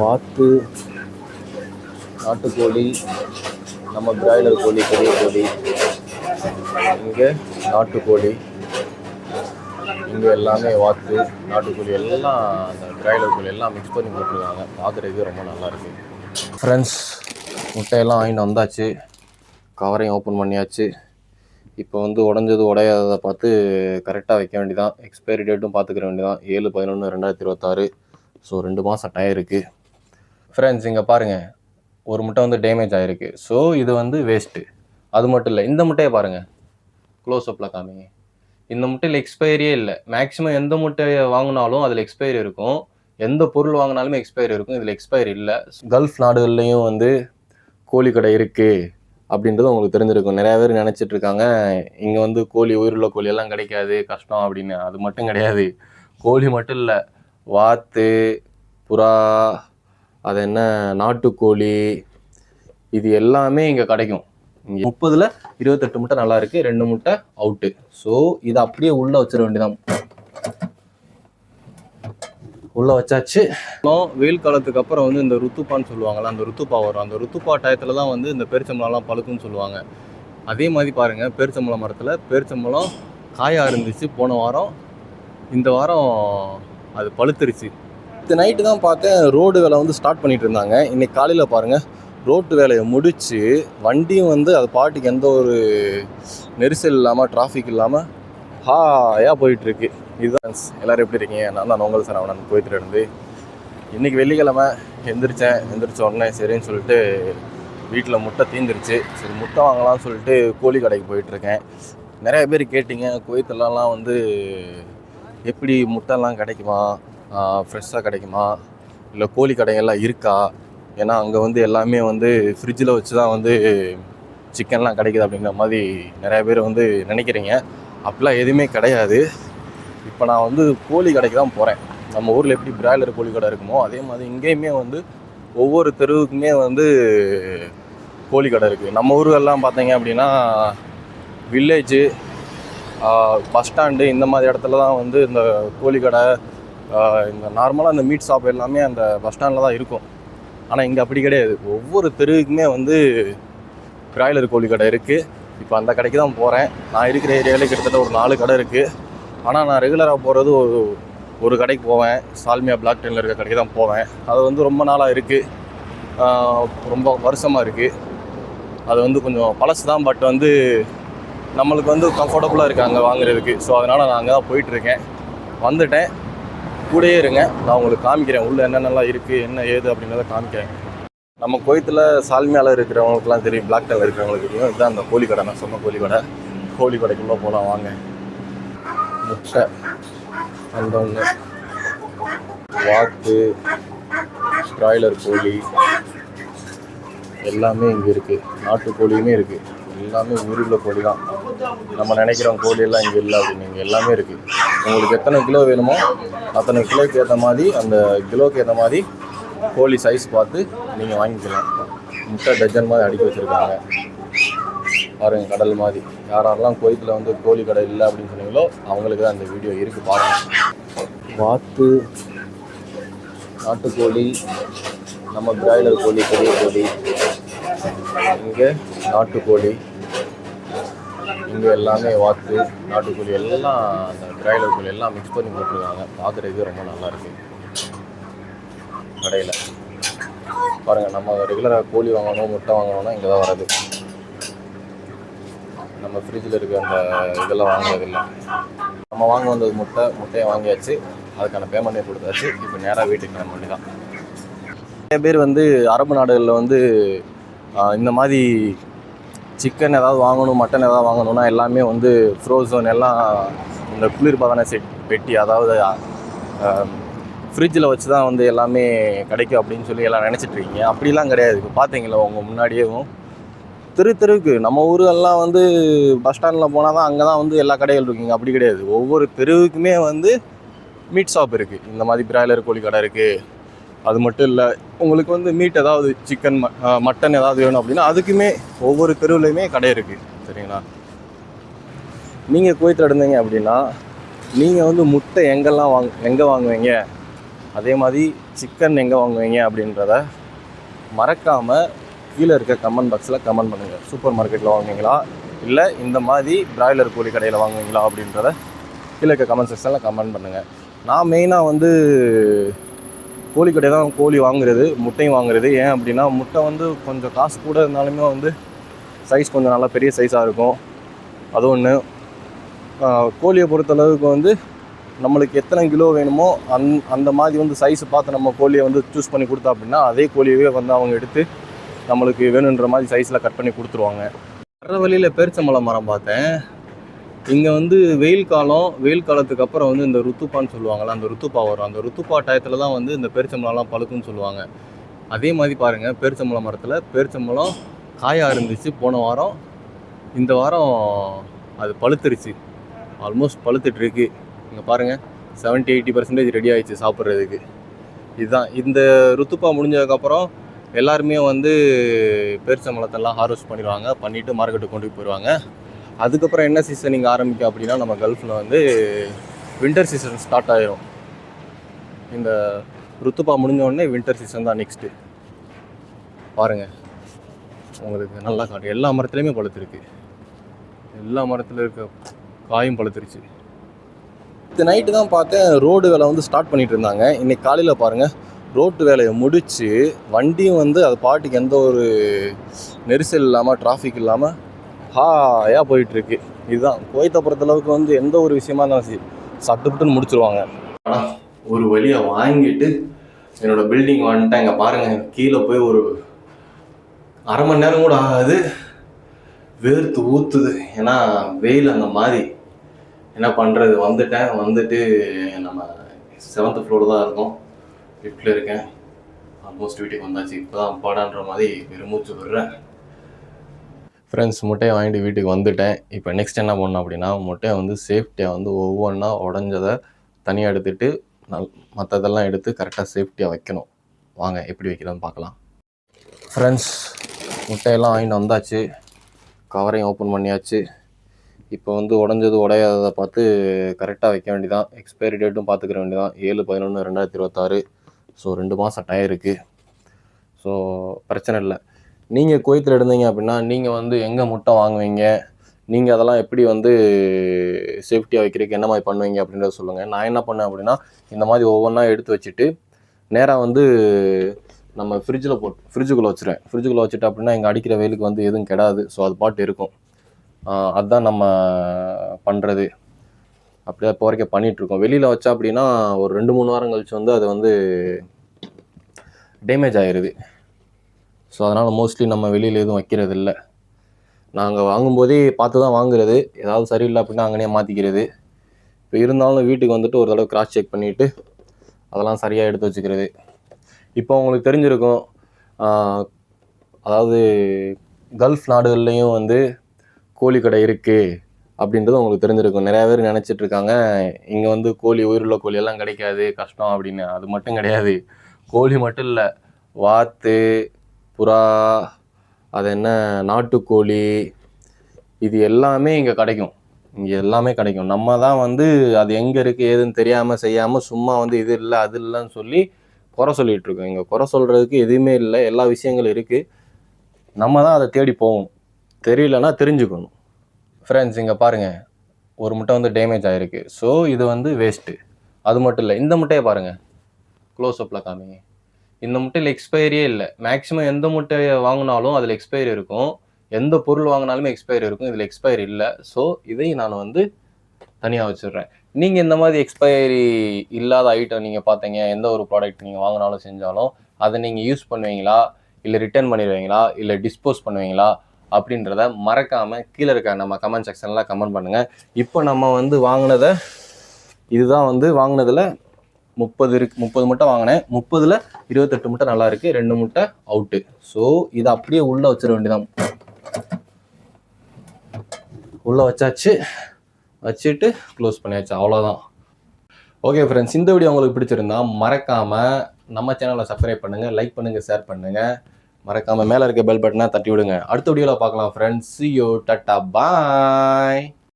வாத்து, நாட்டுக்கோழி, நம்ம பிராய்லர் கோழி, பெரிய கோழி, இங்கே நாட்டுக்கோழி, இங்கே எல்லாமே வாத்து, நாட்டுக்கோழி எல்லாம் அந்த பிராய்லர் கோழி எல்லாம் மிக்ஸ் பண்ணி போட்டிருக்காங்க. பார்க்குறதுக்கு ரொம்ப நல்லாயிருக்கு. ஃப்ரெண்ட்ஸ், முட்டையெல்லாம் வாங்கிட்டு வந்தாச்சு, கவரையும் ஓப்பன் பண்ணியாச்சு. இப்போ வந்து உடஞ்சது உடையாததை பார்த்து கரெக்டாக வைக்க வேண்டியதான். எக்ஸ்பைரி டேட்டும் பார்த்துக்கிற வேண்டியதான். 7/11/2026. ஸோ 2 மாதம் டைம் இருக்குது. ஃப்ரெண்ட்ஸ், இங்கே பாருங்கள், ஒரு முட்டை வந்து டேமேஜ் ஆகிருக்கு. ஸோ இது வந்து வேஸ்ட்டு. அது மட்டும் இல்லை, இந்த முட்டையை பாருங்கள், க்ளோஸ்அப்பில் காமிங்க. இந்த முட்டையில் எக்ஸ்பைரியே இல்லை. மேக்ஸிமம் எந்த முட்டையை வாங்கினாலும் அதில் எக்ஸ்பைரி இருக்கும். எந்த பொருள் வாங்கினாலுமே எக்ஸ்பைரி இருக்கும். இதில் எக்ஸ்பைரி இல்லை. கல்ஃப் நாடுகள்லேயும் வந்து கோழி கடை இருக்குது அப்படின்றது உங்களுக்கு தெரிஞ்சிருக்கும். நிறையா பேர் நினச்சிட்டு இருக்காங்க இங்கே வந்து கோழி, உயிருள்ள கோழியெல்லாம் கிடைக்காது, கஷ்டம் அப்படின்னு. அது மட்டும் கிடையாது. கோழி மட்டும் இல்லை, வாத்து, புறா, அது என்ன நாட்டுக்கோழி, இது எல்லாமே இங்கே கிடைக்கும். இங்கே 30ல் 28 முட்டை நல்லா இருக்குது, 2 முட்டை அவுட்டு. ஸோ இதை அப்படியே உள்ளே வச்சிட வேண்டியதான். உள்ளே வச்சாச்சு. வெயில் காலத்துக்கு அப்புறம் வந்து இந்த ருத்துப்பான்னு சொல்லுவாங்கள்ல, அந்த ருத்துப்பா வரும். அந்த ருத்துப்பா டயத்தில் தான் வந்து இந்த பேரிச்சம்பழம்லாம் பழுக்குன்னு சொல்லுவாங்க. அதே மாதிரி பாருங்கள், பேரிச்சம்பழம் மரத்தில் பேரிச்சம்பழம் காயாக இருந்துச்சு போன வாரம். இந்த வாரம் அது பழுத்துருச்சு. இது நைட்டு தான் பார்த்தேன், ரோடு வேலை வந்து ஸ்டார்ட் பண்ணிகிட்டு இருந்தாங்க. இன்றைக்கி காலையில் பாருங்கள், ரோட்டு வேலையை முடித்து வண்டியும் வந்து அது பாட்டுக்கு எந்த ஒரு நெரிசல் இல்லாமல், டிராஃபிக் இல்லாமல் ஹாயாக போயிட்டுருக்கு. இதுதான் எல்லோரும் எப்படி இருக்கீங்க? நான் தான் உங்கள் சரவணன், கோயத்திலிருந்து. இன்றைக்கி வெள்ளிக்கிழமை எந்திரிச்ச உடனே சரின்னு சொல்லிட்டு வீட்டில் முட்டை தீந்துருச்சு. சரி, முட்டை வாங்கலாம்னு சொல்லிட்டு கோழி கடைக்கு போயிட்டுருக்கேன். நிறைய பேர் கேட்டிங்க, குவைத்திலலாம் வந்து எப்படி முட்டைலாம் கிடைக்குமா, ஃப்ரெஷ்ஷாக கிடைக்குமா, இல்லை கோழி கடைகள்லாம் இருக்கா? ஏன்னா அங்கே வந்து எல்லாமே வந்து ஃப்ரிட்ஜில் வச்சு தான் வந்து சிக்கன்லாம் கிடைக்குது அப்படிங்கிற மாதிரி நிறையா பேர் வந்து நினைக்கிறீங்க. அப்படிலாம் எதுவுமே கிடையாது. இப்போ நான் வந்து கோழி கடைக்கு தான் போகிறேன். நம்ம ஊரில் எப்படி பிராய்லர் கோழி கடை இருக்குமோ அதே மாதிரி இங்கேயுமே வந்து ஒவ்வொரு தெருவுக்குமே வந்து கோழி கடை இருக்குது. நம்ம ஊர்களெலாம் பார்த்தீங்க அப்படின்னா வில்லேஜு, பஸ் ஸ்டாண்டு, இந்த மாதிரி இடத்துல தான் வந்து இந்த கோழி கடை, இந்த நார்மலாக இந்த மீட் ஷாப் எல்லாமே அந்த பஸ் ஸ்டாண்டில் தான் இருக்கும். ஆனால் இங்கே அப்படி கிடையாது. ஒவ்வொரு தெருவுக்குமே வந்து பிராய்லர் கோழி கடை இருக்குது. இப்போ அந்த கடைக்கு தான் போகிறேன். நான் இருக்கிற ஏரியாவில் கிட்டத்தட்ட ஒரு 4 கடை இருக்குது. ஆனால் நான் ரெகுலராக போகிறது ஒரு கடைக்கு போவேன். சால்மியா பிளாக் டெனில் இருக்க கடைக்கு தான் போவேன். அது வந்து ரொம்ப நாளாக இருக்குது, ரொம்ப வருஷமாக இருக்குது. அது வந்து கொஞ்சம் பழசு தான், பட் வந்து நம்மளுக்கு வந்து கம்ஃபர்டபுளாக இருக்குது அங்கே வாங்குறதுக்கு. ஸோ அதனால் நான் அங்கே தான் போயிட்டுருக்கேன். வந்துட்டேன், கூடயே இருங்க, நான் உங்களுக்கு காமிக்கிறேன் உள்ளே என்னென்னலாம் இருக்குது, என்ன ஏது அப்படின்றத காமிக்கிறேன். நம்ம கோயத்தில் சால்மியாவில் இருக்கிறவங்களுக்குலாம் தெரியும், பிளாக் டெனில் இருக்கிறவங்களுக்கு தெரியும். இதுதான் அந்த கோழி கடை, நான் சொன்ன கோழி கடை. கோழி கடைக்குள்ளே போகலாம் வாங்க. முட்டை வந்தவங்க, வாத்து, பிராய்லர் கோழி எல்லாமே இங்கே இருக்குது. நாட்டுக்கோழியுமே இருக்குது. எல்லாமே உயிருள்ள கோழி தான். நம்ம நினைக்கிறோம் கோழியெல்லாம் இங்கே இல்லை அப்படின்னு. இங்கே எல்லாமே இருக்குது. உங்களுக்கு எத்தனை கிலோ வேணுமோ அத்தனை கிலோக்கு ஏற்ற மாதிரி, அந்த கிலோக்கு ஏற்ற மாதிரி கோழி சைஸ் பார்த்து நீங்கள் வாங்கிக்கலாம். முட்டை டஜன் மாதிரி அடிக்க வச்சுருக்காங்க பாருங்கள், கடல் மாதிரி. யாரெல்லாம் கோயத்தில் வந்து கோழி கடை இல்லை அப்படின்னு சொன்னீங்களோ அவங்களுக்கு தான் அந்த வீடியோ இருக்குது பாருங்கள். வாத்து, நாட்டுக்கோழி, நம்ம பிராய்லர் கோழி, பெரிய கோழி, இங்கே நாட்டுக்கோழி, இங்கே எல்லாமே வாத்து, நாட்டுக்கோழி எல்லாம் அந்த பிராய்லர் கோழி எல்லாம் மிக்ஸ் பண்ணி போட்டிருக்காங்க. பார்க்குறதுக்கு ரொம்ப நல்லாயிருக்கு. கடையில் பாருங்கள், நம்ம ரெகுலராக கோழி வாங்கணும், முட்டை வாங்கணும்னா இங்கே தான் வர்றது. நம்ம ஃப்ரிட்ஜில் இருக்க அந்த இதெல்லாம் வாங்குறதில்லை. நம்ம வாங்க வந்தது முட்டையை வாங்கியாச்சு, அதுக்கான பேமெண்ட்டே கொடுத்தாச்சு. இப்போ நேராக வீட்டுக்கு கிளம்ப வேண்டியதான். நிறைய பேர் வந்து அரபு நாடுகளில் வந்து இந்த மாதிரி சிக்கன் ஏதாவது வாங்கணும், மட்டன் ஏதாவது வாங்கணும்னா எல்லாமே வந்து ஃப்ரோசன் எல்லாம் இந்த குளிர்பதன பெட்டி, அதாவது ஃப்ரிட்ஜில் வச்சு தான் வந்து எல்லாமே கிடைக்கும் அப்படின்னு சொல்லி எல்லாம் நினச்சிட்ருக்கீங்க. அப்படிலாம் கிடையாது. இப்போ பார்த்தீங்களா உங்கள் முன்னாடியேவும் தெருவுக்கு நம்ம ஊரெல்லாம் வந்து பஸ் ஸ்டாண்டில் போனால் தான் அங்கே தான் வந்து எல்லா கடைகள் இருக்குங்க. அப்படி கிடையாது. ஒவ்வொரு தெருவுக்குமே வந்து மீட் ஷாப் இருக்குது. இந்த மாதிரி பிராய்லர் கோழி கடை இருக்குது. அது மட்டும் இல்லை, உங்களுக்கு வந்து மீட் ஏதாவது சிக்கன், மட்டன் ஏதாவது வேணும் அப்படின்னா அதுக்குமே ஒவ்வொரு தெருவுலையுமே கடை இருக்குது. சரிங்களா? நீங்கள் குவைத்தில் இருந்தீங்க அப்படின்னா நீங்கள் வந்து முட்டை எங்கே வாங்குவீங்க? அதே மாதிரி சிக்கன் எங்கே வாங்குவீங்க அப்படின்றத மறக்காமல் கீழே இருக்க கமெண்ட் பாக்ஸில் கமெண்ட் பண்ணுங்கள். சூப்பர் மார்க்கெட்டில் வாங்குவீங்களா இல்லை இந்த மாதிரி பிராய்லர் கோழி கடையில் வாங்குவீங்களா அப்படின்றத கீழே இருக்க கமெண்ட் செக்ஷனில் கமெண்ட் பண்ணுங்கள். நான் மெயினாக வந்து கோழி கடை தான் கோழி வாங்குறது, முட்டையும் வாங்குறது. ஏன் அப்படின்னா முட்டை வந்து கொஞ்சம் காசு கூட இருந்தாலுமே வந்து சைஸ் கொஞ்சம் நல்லா பெரிய சைஸாக இருக்கும். அது ஒன்று. கோழியை பொறுத்தளவுக்கு வந்து நம்மளுக்கு எத்தனை கிலோ வேணுமோ அந்த மாதிரி வந்து சைஸு பார்த்து நம்ம கோழியை வந்து சூஸ் பண்ணி கொடுத்தா அப்படின்னா அதே கோழியவே வந்து அவங்க எடுத்து நம்மளுக்கு வேணுன்ற மாதிரி சைஸில் கட் பண்ணி கொடுத்துருவாங்க. வர வழியில் பேரிச்சம்பழம் மரம் பார்த்தேன். இங்கே வந்து வெயில் காலத்துக்கு அப்புறம் வந்து இந்த ருத்துப்பான்னு சொல்லுவாங்கள்ல, அந்த ருத்துப்பா வரும். அந்த ருத்துப்பா டயத்தில் தான் வந்து இந்த பேரிச்சம்பழம்லாம் பழுக்குன்னு சொல்லுவாங்க. அதே மாதிரி பாருங்கள், பேரிச்சம்பழம் மரத்தில் பேரிச்சம்பழம் காயாக இருந்துச்சு போன வாரம். இந்த வாரம் அது பழுத்துருச்சு, ஆல்மோஸ்ட் பழுத்துட்ருக்கு. இங்கே பாருங்கள், 70-80% ரெடி ஆகிடுச்சு சாப்பிட்றதுக்கு. இதுதான் இந்த ருத்துப்பா முடிஞ்சதுக்கப்புறம் எல்லாருமே வந்து பேரிச்சம்பழத்தெல்லாம் ஹார்வெஸ்ட் பண்ணிவிட்டு மார்க்கெட்டுக்கு கொண்டு போயிடுவாங்க. அதுக்கப்புறம் என்ன சீசன் இங்கே ஆரம்பிக்கும் அப்படின்னா நம்ம கல்ஃபில் வந்து வின்டர் சீசன் ஸ்டார்ட் ஆகிடும். இந்த ருத்துப்பா முடிஞ்ச உடனே வின்டர் சீசன் தான் நெக்ஸ்ட்டு. பாருங்கள், உங்களுக்கு நல்லா காட்டும். எல்லா மரத்துலேயுமே பழுத்துருக்கு, எல்லா மரத்தில் இருக்க காயும் பழுத்துருச்சு. இது நைட்டு தான் பார்த்தேன் ரோடு வேலை வந்து ஸ்டார்ட் பண்ணிகிட்டு இருந்தாங்க. இன்றைக்கி காலையில் பாருங்கள், ரோட்டு வேலையை முடித்து வண்டியும் வந்து அது பாட்டுக்கு எந்த ஒரு நெரிசல் இல்லாமல் டிராஃபிக் இல்லாமல் ஹாயாக போயிட்டுருக்கு. இதுதான் குவைத்தை பொறுத்தளவுக்கு வந்து எந்த ஒரு விஷயமா இருந்தாலும் சரி சட்டுப்புட்டுன்னு முடிச்சிருவாங்க. ஆனால் ஒரு வழியை வாங்கிட்டு என்னோடய பில்டிங் வந்துட்டேன். இங்கே பாருங்கள், கீழே போய் ஒரு அரை மணி நேரம் கூட ஆகாது, வேர்த்து ஊற்றுது. ஏன்னா வெயில் அந்த மாதிரி. என்ன பண்ணுறது, வந்துட்டு நம்ம 7th ஃப்ளோர் தான் இருக்கோம், லிஃப்ட்டில் இருக்கேன். ஆல்மோஸ்ட் வீட்டுக்கு வந்தாச்சு. இப்போ தான் பாடான்ற மாதிரி பெருமூச்சு விடுறேன். ஃப்ரெண்ட்ஸ், முட்டையை வாங்கிட்டு வீட்டுக்கு வந்துட்டேன். இப்போ நெக்ஸ்ட் என்ன பண்ணணும் அப்படின்னா முட்டையை வந்து சேஃப்டியாக வந்து ஒவ்வொன்றா உடஞ்சதை தனியாக எடுத்துகிட்டு மற்றதெல்லாம் எடுத்து கரெக்டாக சேஃப்டியாக வைக்கணும். வாங்க எப்படி வைக்கிறதுன்னு பார்க்கலாம். ஃப்ரெண்ட்ஸ், முட்டையெல்லாம் வாங்கிட்டு வந்தாச்சு, கவரையும் ஓப்பன் பண்ணியாச்சு. இப்போ வந்து உடஞ்சது உடையாததை பார்த்து கரெக்டாக வைக்க வேண்டியதான். எக்ஸ்பைரி டேட்டும் பார்த்துக்கிற வேண்டியதான். 7/11/2026. ஸோ 2 மாதம் டைம் இருக்குது. ஸோ பிரச்சனை இல்லை. நீங்கள் குவைத்தில் இருந்தீங்க அப்படின்னா நீங்கள் வந்து எங்கே முட்டை வாங்குவீங்க, நீங்கள் அதெல்லாம் எப்படி வந்து சேஃப்டியாக வைக்கிறதுக்கு என்ன மாதிரி பண்ணுவீங்க அப்படின்றத சொல்லுங்கள். நான் என்ன பண்ணேன் அப்படின்னா இந்த மாதிரி ஒவ்வொன்றா எடுத்து வச்சுட்டு நேராக வந்து நம்ம ஃப்ரிட்ஜுக்குள்ளே வச்சுருவேன். ஃப்ரிட்ஜுக்குள்ளே வச்சுட்டு அப்படின்னா இங்கே அடிக்கிற வெயிலுக்கு வந்து எதுவும் கெடாது. ஸோ அது பாட்டு இருக்கும். அதுதான் நம்ம பண்ணுறது. அப்படியே இப்போ வரைக்கும் பண்ணிகிட்ருக்கோம். வெளியில் வச்சா அப்படின்னா ஒரு 2-3 வாரம் கழிச்சு வந்து அது வந்து டேமேஜ் ஆகிடுது. ஸோ அதனால் மோஸ்ட்லி நம்ம வெளியில் எதுவும் வைக்கிறது இல்லை. நாங்கள் வாங்கும்போதே பார்த்து தான் வாங்குறது. ஏதாவது சரியில்லை அப்படின்னா அங்கேயே மாற்றிக்கிறது. இப்போ இருந்தாலும் வீட்டுக்கு வந்துட்டு ஒரு தடவை கிராஸ் செக் பண்ணிவிட்டு அதெல்லாம் சரியாக எடுத்து வச்சுக்கிறது. இப்போ உங்களுக்கு தெரிஞ்சிருக்கும், அதாவது கல்ஃப் நாடுகள்லேயும் வந்து கோழி கடை இருக்குது அப்படின்றது உங்களுக்கு தெரிஞ்சிருக்கும். நிறையா பேர் நினச்சிட்ருக்காங்க இங்கே வந்து கோழி, உயிருள்ள கோழியெல்லாம் கிடைக்காது, கஷ்டம் அப்படின்னு. அது மட்டும் கிடையாது. கோழி மட்டும் இல்லை, வாத்து, புறா, அது என்ன நாட்டுக்கோழி, இது எல்லாமே இங்கே கிடைக்கும். இங்கே எல்லாமே கிடைக்கும். நம்ம தான் வந்து அது எங்கே இருக்குது ஏதுன்னு தெரியாமல் செய்யாமல் சும்மா வந்து இது இல்லை அது இல்லைன்னு சொல்லி குறை சொல்லிகிட்ருக்கோம். இங்கே குறை சொல்கிறதுக்கு எதுவுமே இல்லை, எல்லா விஷயங்களும் இருக்குது. நம்ம தான் அதை தேடி போகணும். தெரியலன்னா தெரிஞ்சுக்கணும். ஃப்ரெண்ட்ஸ், இங்கே பாருங்கள், ஒரு முட்டை வந்து டேமேஜ் ஆகிருக்கு. ஸோ இது வந்து வேஸ்ட்டு. அது மட்டும் இல்லை, இந்த முட்டையை பாருங்கள், க்ளோஸ்அப்பில் காமிங்க. இந்த முட்டையில் எக்ஸ்பைரியே இல்லை. மேக்ஸிமம் எந்த முட்டையை வாங்கினாலும் அதில் எக்ஸ்பைரி இருக்கும், எந்த பொருள் வாங்கினாலுமே எக்ஸ்பைரி இருக்கும். இதில் எக்ஸ்பைரி இல்லை. ஸோ இதை நான் வந்து தனியாக வச்சிடுறேன். நீங்கள் இந்த மாதிரி எக்ஸ்பைரி இல்லாத ஐட்டம் நீங்கள் பார்த்தீங்க, எந்த ஒரு ப்ராடக்ட் நீங்கள் வாங்கினாலும் செஞ்சாலும் அதை நீங்கள் யூஸ் பண்ணுவீங்களா, இல்லை ரிட்டர்ன் பண்ணிடுவீங்களா, இல்லை டிஸ்போஸ் பண்ணுவீங்களா அப்படின்றத மறக்காமல் கீழே இருக்க நம்ம கமெண்ட் செக்ஷனில் கமெண்ட் பண்ணுங்கள். இப்போ நம்ம வந்து வாங்கினதை இதுதான் வந்து வாங்கினதில் 30 முட்டை வாங்கினேன். 30ல் 28 முட்டை நல்லா இருக்குது, 2 முட்டை அவுட்டு. ஸோ இதை அப்படியே உள்ளே வச்சிட வேண்டியதான். உள்ளே வச்சுட்டு க்ளோஸ் பண்ணியாச்சு, அவ்வளோதான். ஓகே ஃப்ரெண்ட்ஸ், இந்த வீடியோ உங்களுக்கு பிடிச்சிருந்தா மறக்காமல் நம்ம சேனலை சப்ஸ்கிரைப் பண்ணுங்கள், லைக் பண்ணுங்கள், ஷேர் பண்ணுங்கள். மறக்காமல் மேலே இருக்க பெல் பட்டனை தட்டி விடுங்க. அடுத்த வீடியோவில் பார்க்கலாம் friends. See you, tata, bye.